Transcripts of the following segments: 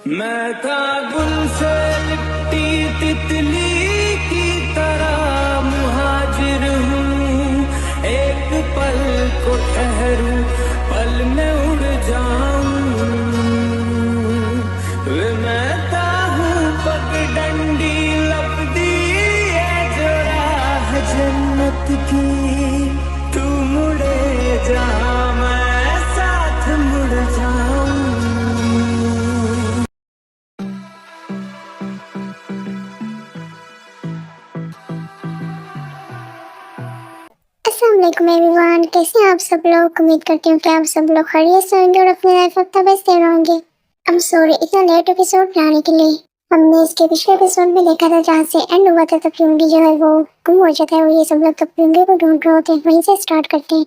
मैं था गुल से लिपटी तितली की तरह मुहाजिर हूँ। एक पल को ठहरूं, पल में उड़ जाऊं। वे मैं था हूँ पगडंडी लपदी है जो राह जन्नत की। तू मुड़े जा, मैं साथ मुड़ जाऊं। अस्सलामुअलैकुम एवरीवन, कैसे हैं आप सब लोग। उम्मीद करती हूँ कि आप सब लोग खैरियत से होंगे और अपनी लाइफ में बेस्ट रहेंगे। आई एम सॉरी इतना लेट एपिसोड बनाने के लिए। हमने इसके पिछले एपिसोड में देखा था जहाँ से एंड हुआ था, तब युंगी जो है वो गुम हो जाता है और ये सब लोग तब युंगी को ढूंढ रहे होते हैं। वहीं से स्टार्ट करते हैं।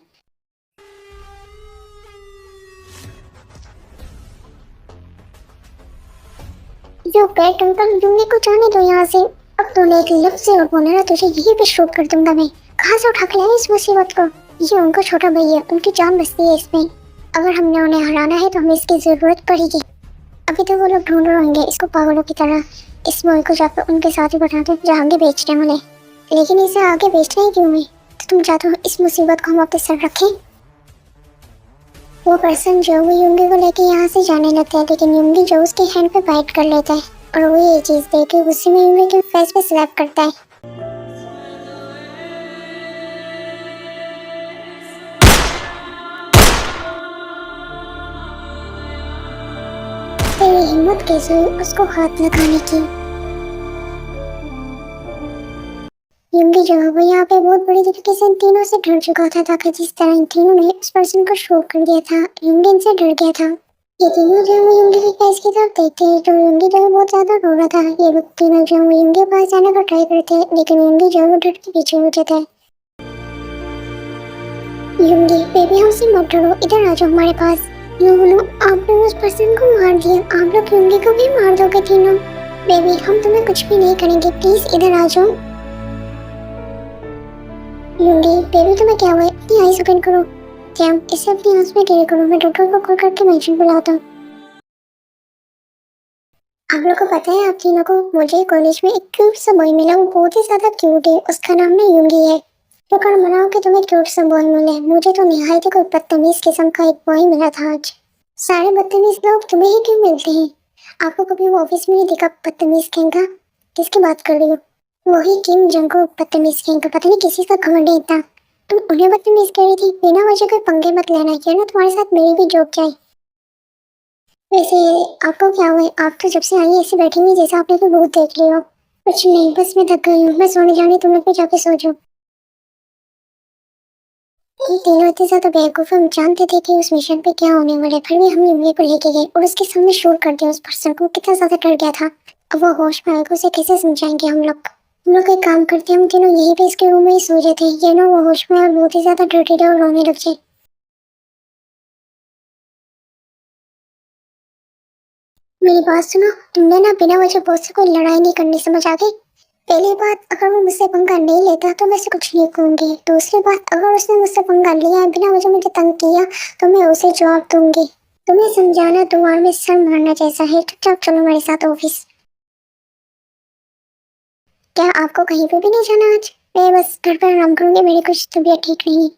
जो पेट अंकल, युंगी को जाने दो यहाँ से। अब तूने एक लफ्ज से और बोला ना, तुझे यही पे शूट कर दूंगा मैं। कहाँ से उठा के लाए इस मुसीबत को। ये उनका छोटा भाई है, उनकी जान बसती है इसमें। अगर हमने उन्हें हराना है तो हमें इसकी जरूरत पड़ेगी। अभी तो वो लोग ढूंढ रहे होंगे इसको पागलों की तरह। इस बॉय को जाकर उनके साथ ही बैठा दो जहाँ आगे बेचने वाले। लेकिन इसे आगे बेचना ही क्यों है। तो तुम चाहते हो इस मुसीबत को हम अपने सर रखें। वो पर्सन जो वो युंगी को लेके यहाँ से जाने लगता है, लेकिन युंगी जो उसके हैंड पे बाइट कर लेता है और वो ये चीज देख के गुस्से में युंगी के फेस पे स्लैप करता है। तेरी हिम्मत कैसे हुई उसको हाथ लगाने की। युंगी जो है वो यहाँ पे बहुत बड़ी तरीके से इन तीनों से डर चुका था, ताकि जिस तरह इन तीनों ने उस पर्सन को शो कर दिया था, युंगी इनसे डर गया था। ये तीनों जो है वो युंगी के फेस की तरफ देखते हैं, तो युंगी जो है बहुत ज्यादा रो रहा था। ये लोग तीनों जो है वो युंगी के पास जाने का ट्राई करते हैं, लेकिन युंगी जो है वो डर के पीछे हो जाता है। युंगी बेबी हमसे मत डरो, इधर आ जाओ हमारे पास। नो आपने उस पर्सन को मार दिया, आप लोग युंगी को भी मार दोगे तीनों। बेबी हम तुम्हें कुछ भी नहीं करेंगे, प्लीज इधर आ जाओ। युंगी बेबी तुम्हें क्या हुआ है, अपनी आईज ओपन करो। जैम इसे अपनी आंख में गिरे करो, मैं डॉक्टर को कॉल करके मेंशन बुलाता हूँ। आप लोग को पता है आप तीनों को, मुझे कॉलेज में एक क्यूट सा बॉय मिला, वो बहुत ही ज्यादा क्यूट है, उसका नाम ना युंगी है। तो कर मनाओ कि तुम्हें क्यूट सा बॉय मिले, मुझे तो निहायत ही कोई बदतमीज किस्म का एक बॉय मिला था आज। सारे बदतमीज लोग तुम्हें ही क्यों मिलते हैं। आपको कभी वो ऑफिस में नहीं दिखा बदतमीज कहेंगा। किसकी बात कर रही हो। वही किम जंग को बदतमीज कहेंगा, पता नहीं किसी का घमंड है इतना। तुम उन्हें बदतमीज कह रही थी, बिना वजह कोई पंगे मत लेना, ये ना तुम्हारे साथ मेरी भी जोक जाए। वैसे आपको क्या हुआ है, आप तो जब से आई ऐसे बैठेंगी जैसे आपने कोई भूत देख लिया हो। कुछ नहीं, बस मैं थक गई हूँ, मैं सोने जानी, तुम लोग भी जाके सो जाओ। ये तीनों इतने ज्यादा बेवकूफ, हम जानते थे कि उस मिशन पे क्या होने वाला है, फिर भी हम युंगी को लेके गए और उसके सामने शूट कर दिया। उस पर्सन को कितना ज्यादा डर गया था। अब वो होश में आएगा, उसे कैसे समझाएंगे हम लोग। एक काम करते हैं, हम तीनों यहीं पे इसके रूम में ही सो जाते हैं, ये ना वो होश में और बहुत ही ज्यादा डर रहे और रोने लग जाए। मेरी बात सुनो, तुमने ना बिना वजह बहुत से कोई लड़ाई नहीं करनी, समझ आ गई। पहली बात, अगर वो मुझसे पंगा नहीं लेता तो मैं उसे कुछ नहीं कहूंगी। दूसरी बात, अगर उसने मुझसे पंगा लिया बिना वजह मुझे तंग किया तो मैं उसे जवाब दूंगी। तुम्हें समझाना दुआर में सर मारना जैसा है। चुपचाप चलो मेरे साथ ऑफिस। क्या आपको कहीं पे भी नहीं जाना आज। मैं बस घर पर आराम करूंगी, मेरी कुछ तबीयत ठीक नहीं।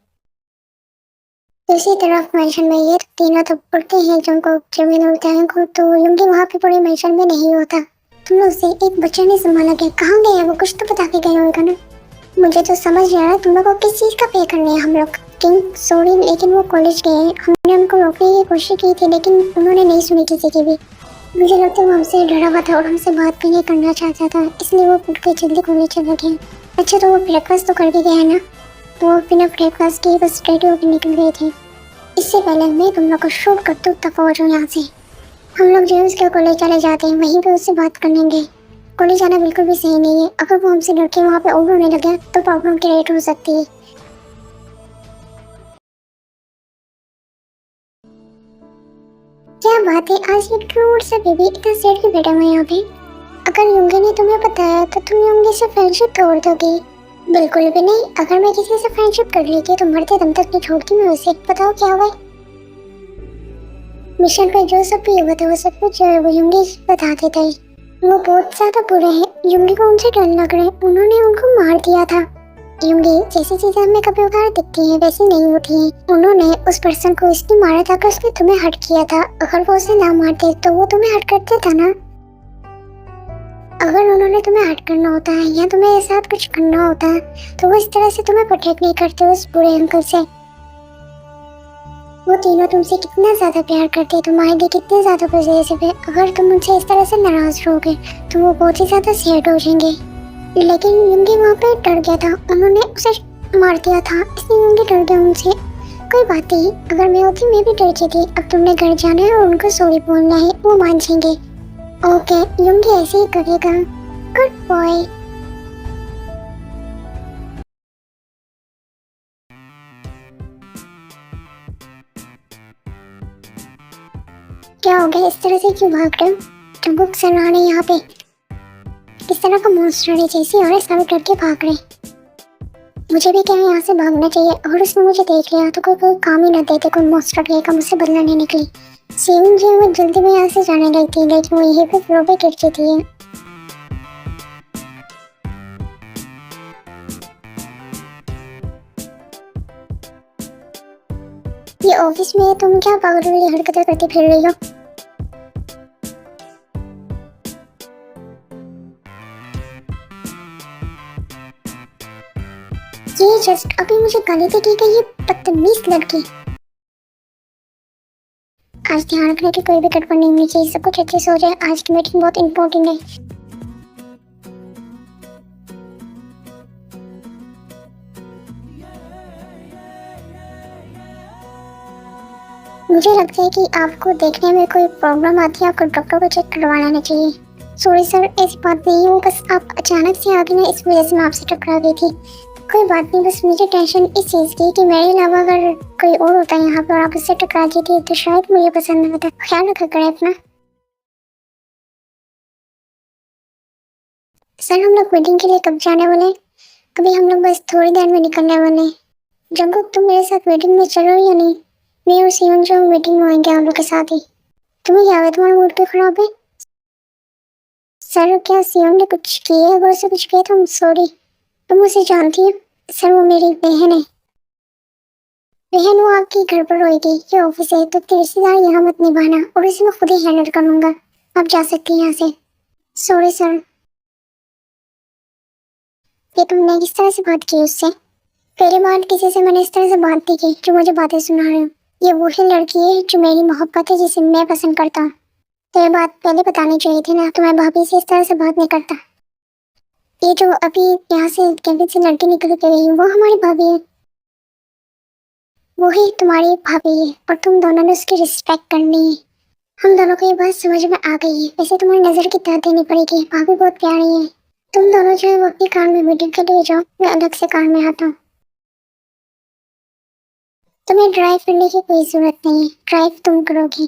दूसरी तरफ मेंशन में ये तीनों तो उड़ते हैं जिनको जमीन उड़ते हैं को, तो युंगी वहाँ पे पूरे मेंशन में नहीं होता। तुम लोग से एक बच्चा नहीं संभाला गया, कहाँ गए हैं वो, कुछ तो बता के गए होगा ना। मुझे तो समझ नहीं आ रहा तुम लोग को किस चीज़ का पे करने हैं हम लोग। किंग सॉरी, लेकिन वो कॉलेज गए हैं, हमने उनको रोकने की कोशिश की थी लेकिन उन्होंने नहीं सुनी किसी की भी। मुझे लगता है वो हमसे डरा हुआ था और हमसे बात भी नहीं करना चाहता था, इसलिए वो उठ के जल्दी कॉलेज चला गया। अच्छा तो वो ब्रेकफास्ट तो करके गया है ना। वो बिना ब्रेकफास्ट के बस रेडी होकर निकल गए थे। इससे पहले मैं तुम लोग को शूट कर दूँ तब हो जाऊँ यहाँ से। हम लोग जो उसके कॉलेज चले जाते हैं, वहीं पे उससे बात कर लेंगे। कॉलेज जाना बिल्कुल भी सही नहीं है, अगर वो हमसे डर के वहाँ पे ओवर होने लगे तो प्रॉब्लम क्रिएट हो सकती है। क्या बात है, आज ये क्यूट सा बेबी इतना सेट क्यों बैठा हुआ है यहाँ पे। अगर युंगी ने तुम्हें बताया तो तुम युंगी से फ्रेंडशिप तोड़ दोगी। बिल्कुल भी नहीं, अगर मैं किसी से फ्रेंडशिप कर लेती तो मरते दम तक नहीं छोड़ती मैं उसे। बताओ क्या हुआ। मिशन पे जो सब भी हुआ था वो सब कुछ जो है वो युंगी बताते थे। वो बहुत ज्यादा बुरे हैं, युंगी को उनसे डर लग रहा है, उन्होंने उनको मार दिया था। युंगी जैसी चीजें हमें कभी कभार दिखती हैं वैसी नहीं होती हैं। उन्होंने उस पर्सन को इसलिए मारा था कि उसने तुम्हें हर्ट किया था। अगर वो उसे ना मारते तो वो तुम्हें हर्ट करते था ना। अगर उन्होंने तुम्हें हर्ट करना होता है या तुम्हें साथ कुछ करना होता है तो वो इस तरह से तुम्हें प्रोटेक्ट नहीं करते उस बुरे अंकल से। वो तीनों तुमसे कितना ज्यादा प्यार करते हैं, तुम्हारे लिए कितने ज्यादा पॉजिटिव है। अगर तुम उनसे इस तरह से नाराज रहोगे तो वो बहुत ही ज्यादा सैड हो जाएंगे। लेकिन युंगी वहाँ पे डर गया था, उन्होंने उसे मार दिया था, इसलिए युंगी डर गया उनसे। कोई बात नहीं, अगर मैं होती मैं भी डर जाती। अब तुमने घर जाना है और उनको सॉरी बोलना है, वो मान जाएंगे। ओके, युंगी ऐसे ही करेगा। Good boy. क्या हो गया, इस तरह से क्यों भाग रहे हो? जंगकुक सर आ रहे यहाँ पे, इस तरह का मॉन्स्टर है जैसे और सब करके भाग रहे। मुझे भी क्या यहाँ से भागना चाहिए, और उसने मुझे देख लिया तो कोई काम ही ना देते, कोई मॉन्स्टर रहेगा मुझसे बदला नहीं निकली। सेविंग जो है वो जल्दी में यहाँ से जाने लगी थी, लेकिन वो यहीं पे फ्लो पे गिर जाती है। ये ऑफिस में तुम क्या पागल वाली हरकतें करती फिर रही हो? ये जस्ट अभी मुझे गाली दे की गई, ये बदतमीज लड़की। आज ध्यान रखना कि कोई भी गड़बड़ नहीं होनी चाहिए, सब कुछ अच्छे से हो जाए। आज की मीटिंग बहुत इंपॉर्टेंट है। मुझे लगता है कि आपको देखने में कोई प्रॉब्लम आती है, आपको डॉक्टर को चेक करवा लेना चाहिए। सॉरी सर, ऐसी बात नहीं है, बस आप अचानक से आ गए ना, इस वजह से मैं आपसे टकरा गई थी। कोई बात नहीं, बस मुझे टेंशन इस चीज़ की कि मेरे अलावा अगर कोई और होता है यहाँ पर आप उससे टकरा जाती तो शायद मुझे पसंद ना आता। ख्याल रखा करें अपना। सर हम लोग मीटिंग के लिए कब जाने वाले? अभी हम लोग बस थोड़ी देर में निकलने वाले। जंगकुक तुम मेरे साथ मीटिंग में चलो या नहीं? मैं और सीवन जो मीटिंग में होंगे हम लोग के साथ ही। तुम्हें क्या है, तुम्हारा मूड क्यों खराब है? सर क्या सीवन ने कुछ किया है, अगर उसे कुछ किया तो सॉरी। तुम उसे जानती हो? सर वो मेरी बहन है। बहन वो आपकी घर पर होगी, ये ऑफिस है तो रिश्तेदार यहाँ मत निभाना, और इसे मैं खुद ही हैंडल करूँगा। आप जा सकती हैं यहाँ से। Sorry sir. ये तुमने किस तरह से बात की उससे? पहली बार किसी से मैंने इस तरह से बात नहीं की जो मुझे बातें सुना रहे हो। ये वही लड़की है जो मेरी मोहब्बत है, जिसे मैं पसंद करता हूँ। तो ये बात पहले बतानी चाहिए थी ना, तो मैं भाभी से इस तरह से बात नहीं करता। ये जो अभी यहाँ से कैबिन से लड़की निकल के गई वो हमारी भाभी है। वही तुम्हारी भाभी है, और तुम दोनों ने उसकी रिस्पेक्ट करनी है। हम दोनों को ये बात समझ में आ गई है। वैसे तुम्हारी नजर की दाद देनी पड़ेगी, भाभी बहुत प्यारी है। तुम दोनों जो है वो अपनी कार में मीटिंग के लिए जाओ, मैं अलग से कार में आता हूँ। तुम्हें ड्राइव करने की कोई जरूरत नहीं है, ड्राइव तुम करोगी।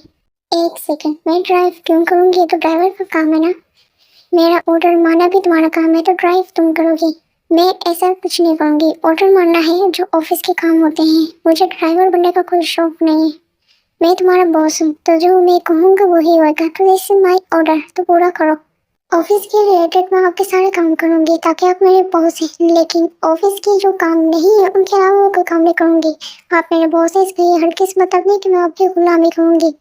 एक सेकंड, मैं ड्राइव क्यों करूँगी? ये तो ड्राइवर का काम है ना। मेरा ऑर्डर मानना भी तुम्हारा काम है, तो ड्राइव तुम करोगी। मैं ऐसा कुछ नहीं करूँगी, ऑर्डर मानना है जो ऑफिस के काम होते हैं। मुझे ड्राइवर बनने का कोई शौक नहीं है। मैं तुम्हारा बॉस हूँ, तो जो मैं कहूँगा वही होगा। तो दिस इज माय ऑर्डर, तो पूरा करो। ऑफिस के रिलेटेड मैं आपके सारे काम करूँगी ताकि आप मेरे बॉस हैं, लेकिन ऑफिस के जो काम नहीं है उनके अलावा कोई काम नहीं करूँगी। आप मेरे बॉस हैं, इसलिए हर किस मतलब नहीं कि मैं आपकी गुलामी करूँगी।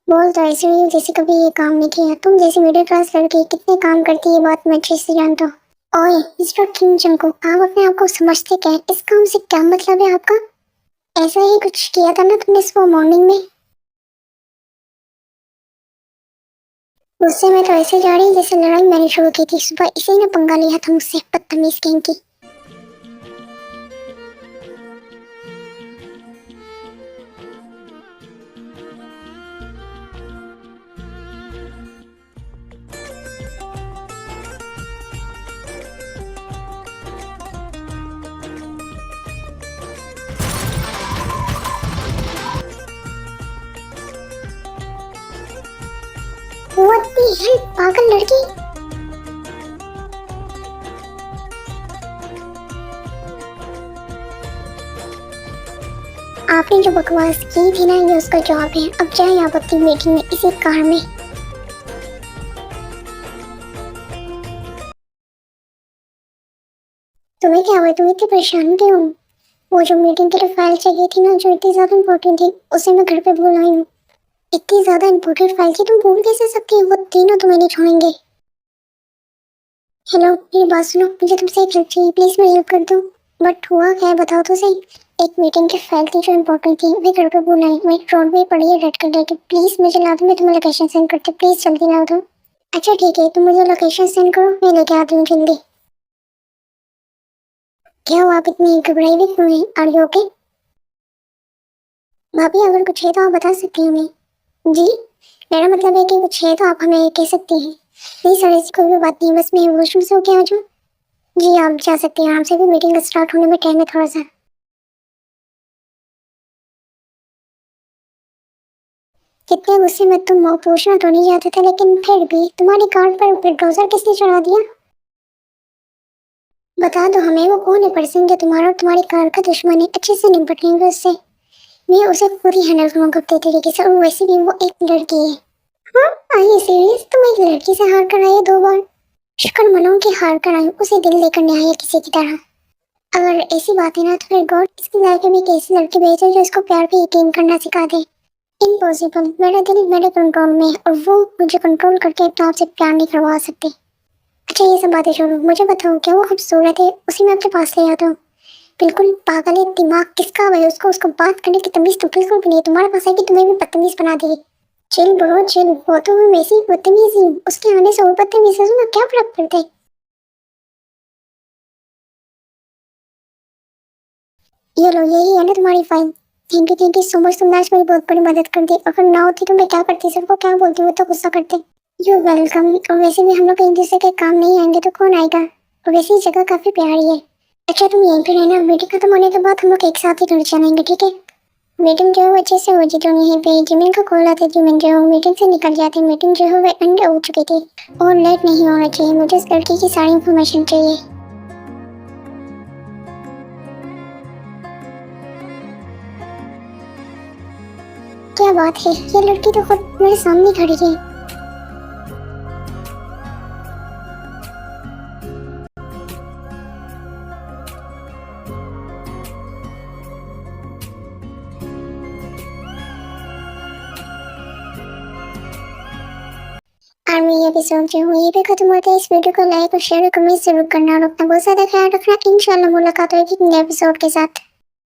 बोल तो ऐसे ही जैसे कभी ये काम नहीं किया। तुम जैसी मिडिल क्लास लड़की कितने काम करती है, ये बात मैं अच्छे से जानता हूँ। ओए मिस्टर किम जंगकुक, आप अपने आप को समझते क्या है? इस काम से क्या मतलब है आपका? ऐसा ही कुछ किया था ना तुमने सुबह मॉर्निंग में। गुस्से में तो ऐसे जा रही जैसे लड़ाई मैंने शुरू की थी। सुबह इसी ने पंगा लिया था मुझसे, बदतमीज कहीं की। What the hell, पागल लड़की। आपने जो बकवास की थी ना, ये उसका जवाब है। अब जाए आप अपनी मीटिंग में इसी कार में। तुम्हें क्या हुआ, तुम इतनी परेशान क्यों हो? वो जो मीटिंग के लिए फाइल चाहिए थी ना, जो इतनी ज्यादा इम्पोर्टेंट थी, उसे मैं घर पे भूल आई हूँ। इतनी ज्यादा इम्पोर्टेंट फाइल थी, तुम भूल कैसे सकती हो? वो तीनों तुम्हें नहीं छोड़ेंगे। हेलो, मेरी बात सुनो, मुझे तुमसे एक हेल्प चाहिए, प्लीज मेरी हेल्प कर दो। बट हुआ क्या है बताओ तो सही। एक मीटिंग की फाइल थी जो इम्पोर्टेंट थी, मैं घर पे भूल आई। मेरी ड्रॉर में पड़ी है रेड कलर की, प्लीज मुझे ला दो, मैं तुम्हें लोकेशन सेंड करती हूँ, प्लीज जल्दी ला दो। अच्छा ठीक है, तुम मुझे लोकेशन सेंड करो, मैं लेके आती हूँ जल्दी। क्या हुआ, आप इतनी घबराई हुई क्यों हैं? Are you okay? भाभी अगर कुछ है तो आप बता सकती हैं हमें। जी, मेरा मतलब है कि कुछ है तो आप हमें कह सकती हैं। नहीं सर, ऐसी कोई भी बात नहीं है, बस मैं वॉशरूम से होके आ जाऊँ। जी आप जा सकती हैं आराम से, भी मीटिंग स्टार्ट होने में टाइम है थोड़ा सा। कितने गुस्से में तुम हो, पूछना तो नहीं चाहते थे, लेकिन फिर भी तुम्हारी कार पर बुलडोजर किसने चढ़ा दिया? बता दो हमें, वो कौन है पर्सन जो तुम्हारा और तुम्हारी कार का दुश्मन है? अच्छे से निपटेंगे उससे। मैं उसे खुद ही हैंडल करूँगा अपने तरीके से, और वैसे भी वो एक लड़की है। हाँ, आइए सीरियस, तुम एक लड़की से हार कर आई हो 2 बार। शुक्र मनाओ कि हार कर आई, उसे दिल लेकर नहीं आई है किसी की तरह। अगर ऐसी बात है ना, तो फिर गॉड इसकी लाइफ में एक ऐसी लड़की भेजे जो इसको प्यार पे यकीन करना सिखा दे। इम्पॉसिबल, मेरा दिल मेरे कंट्रोल में है, और वो मुझे कंट्रोल करके अपने आप से प्यार नहीं करवा सकते। अच्छा ये सब बातें छोड़ो, मुझे बताओ क्या वो खूबसूरत है? उसी में अपने पास ले आता हूँ। बिल्कुल पागल है, दिमाग किसका है उसको? उसको बात करने की तमीज तो बिल्कुल भी नहीं। तुम्हारे पास है कि तुम्हें भी बदतमीज बना देगी। चिल ब्रो चिल, वो तो मैं वैसे ही बदतमीज हूँ, उसके आने से वो बदतमीज है ना, क्या फर्क पड़ता है? ये लो, यही है ना तुम्हारी file. Thank you so much, तुमने आज मेरी बहुत बड़ी मदद कर दी। अगर ना होती तो मैं क्या करती, सबको क्या बोलती, वो तो गुस्सा करते। You welcome. और वैसे भी हम लोग एक दूसरे के काम नहीं आएंगे तो कौन आएगा? और वैसे ही जगह काफी प्यारी है। अच्छा तुम यहीं पे रहना, मीटिंग खत्म होने के बाद हम लोग एक साथ ही घर चलेंगे, ठीक है? मीटिंग जो है वो अच्छे से हो जी, तो यहीं पे जिमिन का कॉल आता है, जिमिन जो है मीटिंग से निकल जाते हैं। मीटिंग जो है वो एंड हो चुकी थी, और लेट नहीं होना चाहिए। मुझे इस लड़की की सारी इन्फॉर्मेशन चाहिए। क्या बात है, ये लड़की तो खुद मेरे सामने खड़ी है। और मैं ये एपिसोड जो हूँ ये भी खत्म होता है। इस वीडियो को लाइक और शेयर और कमेंट जरूर करना, और अपना बहुत ज़्यादा ख्याल रखना। इंशाल्लाह मुलाकात होगी नए एपिसोड के साथ।